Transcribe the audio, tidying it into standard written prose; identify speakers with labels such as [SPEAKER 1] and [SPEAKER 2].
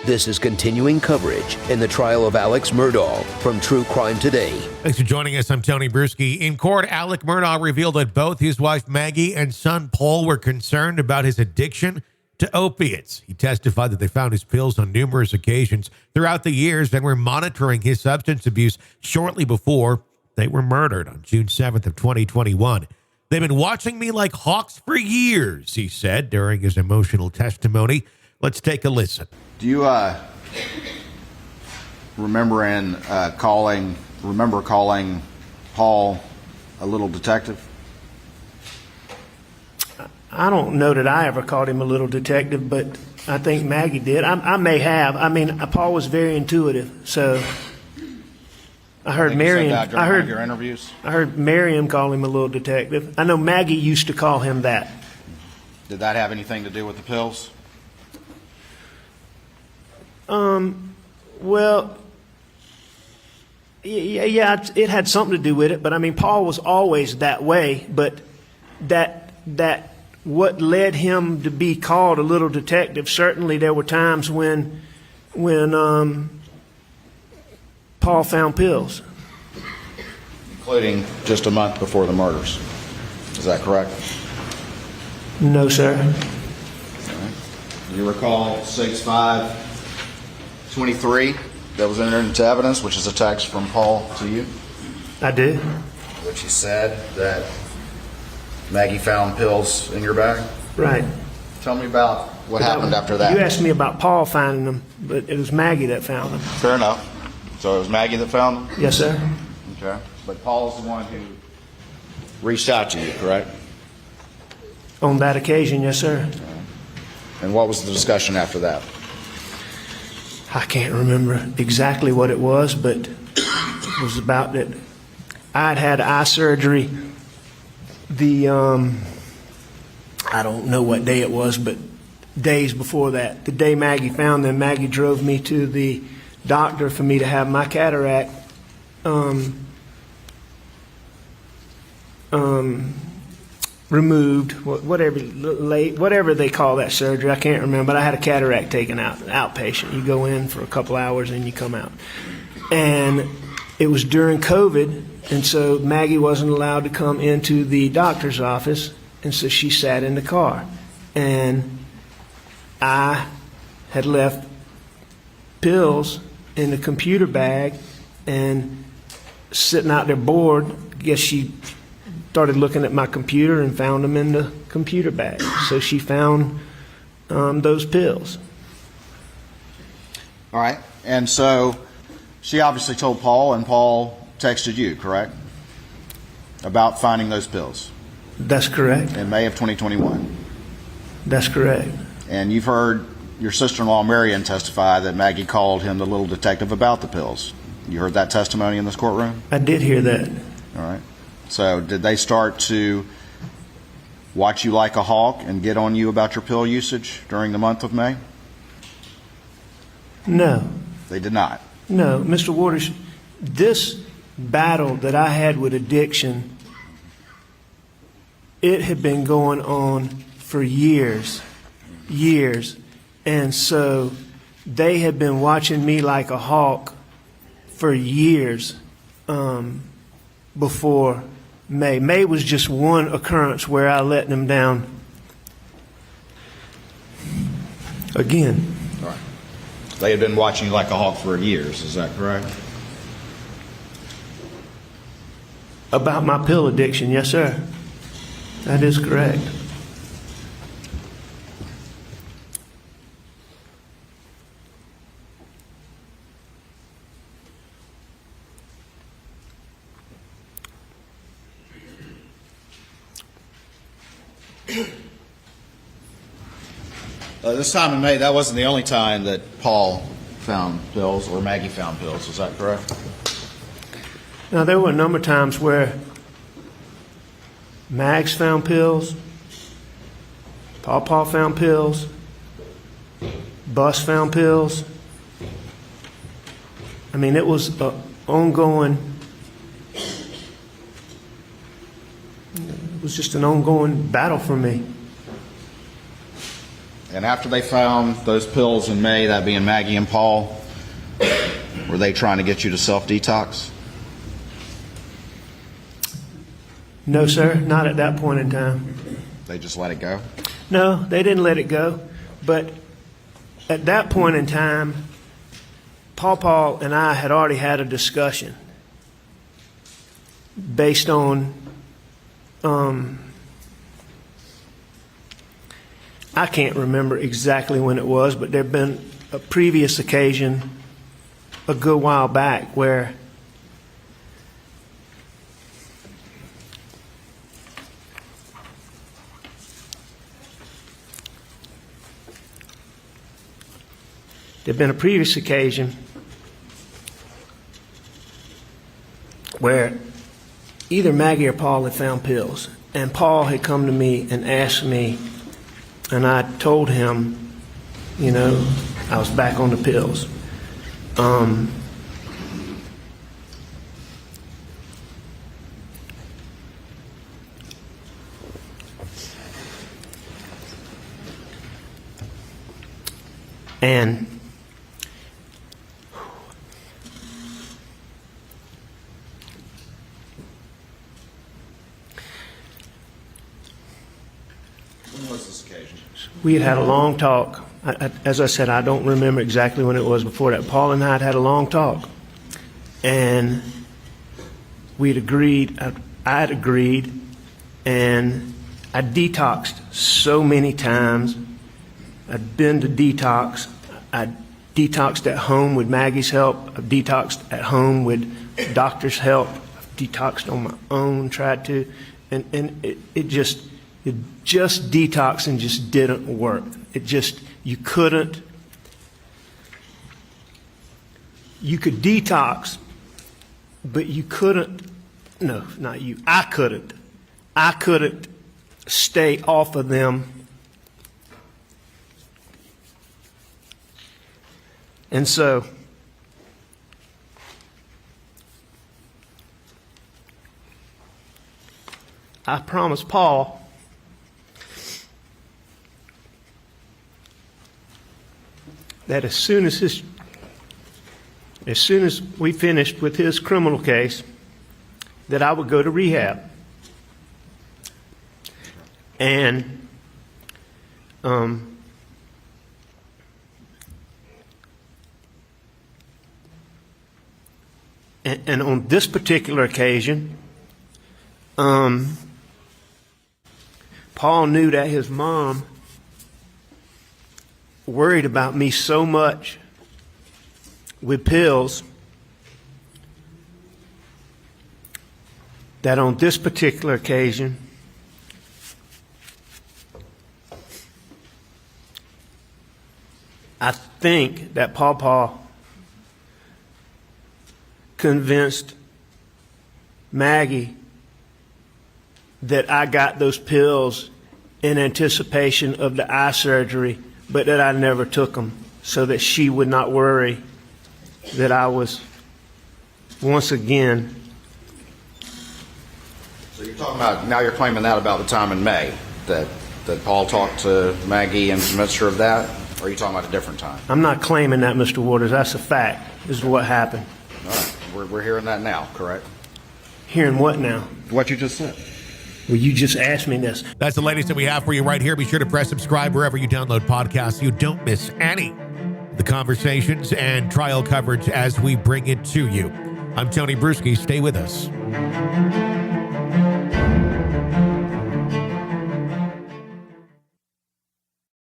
[SPEAKER 1] This is continuing coverage in the trial of Alex Murdaugh from True Crime Today.
[SPEAKER 2] Thanks for joining us. I'm Tony Bruschi. In court, Alex Murdaugh revealed that both his wife Maggie and son Paul were concerned about his addiction to opiates. He testified that they found his pills on numerous occasions throughout the years and were monitoring his substance abuse shortly before they were murdered on June 7th of 2021. They've been watching me like hawks for years, he said during his emotional testimony. Let's take a listen.
[SPEAKER 3] Do you remember calling Paul a little detective?
[SPEAKER 4] I don't know that I ever called him a little detective, but I think Maggie did. I may have. I mean, Paul was very intuitive, so I heard Miriam.
[SPEAKER 3] I heard your interviews.
[SPEAKER 4] I heard Miriam call him a little detective. I know Maggie used to call him that.
[SPEAKER 3] Did that have anything to do with the pills?
[SPEAKER 4] Well, yeah, it had something to do with it. But I mean, Paul was always that way. But that what led him to be called a little detective. Certainly, there were times when Paul found pills,
[SPEAKER 3] Including just a month before the murders. Is that correct?
[SPEAKER 4] No, sir.
[SPEAKER 3] You recall 6/5/23 that was entered into evidence, which is a text from Paul to you,
[SPEAKER 4] I do.
[SPEAKER 3] which he said that Maggie found pills in your bag.
[SPEAKER 4] Right.
[SPEAKER 3] Tell me about what happened after that.
[SPEAKER 4] You asked me about Paul finding them, but it was Maggie that found them.
[SPEAKER 3] Fair enough. So it was Maggie that found them?
[SPEAKER 4] Yes, sir.
[SPEAKER 3] Okay. But Paul's the one who reached out to you, correct?
[SPEAKER 4] On that occasion, yes, sir.
[SPEAKER 3] And what was the discussion after that?
[SPEAKER 4] I can't remember exactly what it was, but it was about that I'd had eye surgery I don't know what day it was, but days before that. The day Maggie found them, Maggie drove me to the doctor for me to have my cataract removed, whatever they call that surgery. I can't remember, but I had a cataract taken out, outpatient. You go in for a couple hours and you come out. And it was during COVID, and so Maggie wasn't allowed to come into the doctor's office, and so she sat in the car. And I had left pills in the computer bag and sitting out there bored. I guess she started looking at my computer and found them in the computer bag. So she found those pills.
[SPEAKER 3] All right. And so she obviously told Paul, and Paul texted you, correct? About finding those pills.
[SPEAKER 4] That's correct.
[SPEAKER 3] In May of 2021.
[SPEAKER 4] That's correct.
[SPEAKER 3] And you've heard your sister-in-law, Marion, testify that Maggie called him the little detective about the pills. You heard that testimony in this courtroom?
[SPEAKER 4] I did hear that.
[SPEAKER 3] All right. So did they start to watch you like a hawk and get on you about your pill usage during the month of May?
[SPEAKER 4] No.
[SPEAKER 3] They did not?
[SPEAKER 4] No, Mr. Waters, this battle that I had with addiction, it had been going on for years. And so they had been watching me like a hawk for years before May. May was just one occurrence where I let them down again.
[SPEAKER 3] All right. They had been watching you like a hawk for years, is that correct?
[SPEAKER 4] About my pill addiction, yes, sir. That is correct.
[SPEAKER 3] This time in May, that wasn't the only time that Paul found pills or Maggie found pills. Is that correct?
[SPEAKER 4] Now, there were a number of times where Mags found pills, Paul found pills, Bus found pills. I mean, it was an ongoing, it was just an ongoing battle for me.
[SPEAKER 3] And after they found those pills in May, that being Maggie and Paul, were they trying to get you to self-detox?
[SPEAKER 4] No, sir, not at that point in time.
[SPEAKER 3] They just let it go?
[SPEAKER 4] No, they didn't let it go. But at that point in time, Paul and I had already had a discussion based on, I can't remember exactly when it was, but there had been a previous occasion a good while back where there'd been a previous occasion where either Maggie or Paul had found pills, and Paul had come to me and asked me, and I told him, you know, I was back on the pills. And
[SPEAKER 3] When was this occasion?
[SPEAKER 4] we had a long talk. As I said, I don't remember exactly when it was before that. Paul and I had a long talk. And we'd agreed, I had agreed, and I detoxed so many times. I'd been to detox. I detoxed at home with Maggie's help. I detoxed at home with doctor's help. I've detoxed on my own, tried to. And it just detoxing just didn't work. You could detox, but you couldn't, no, not you, I couldn't stay off of them. And so I promised Paul that as soon as we finished with his criminal case, that I would go to rehab. And and on this particular occasion, Paul knew that his mom worried about me so much with pills that on this particular occasion, I think that Paul convinced Maggie that I got those pills in anticipation of the eye surgery, but that I never took them, so that she would not worry that I was once again.
[SPEAKER 3] So you're talking about, now you're claiming that about the time in May, that Paul talked to Maggie and convinced her of that? Or are you talking about a different time?
[SPEAKER 4] I'm not claiming that, Mr. Waters. That's a fact. This is what happened.
[SPEAKER 3] All right. We're hearing that now, correct?
[SPEAKER 4] Hearing what now?
[SPEAKER 3] What you just said.
[SPEAKER 4] Well, you just asked me this.
[SPEAKER 2] That's the latest that we have for you right here. Be sure to press subscribe wherever you download podcasts so you don't miss any of the conversations and trial coverage as we bring it to you. I'm Tony Bruschi. Stay with us.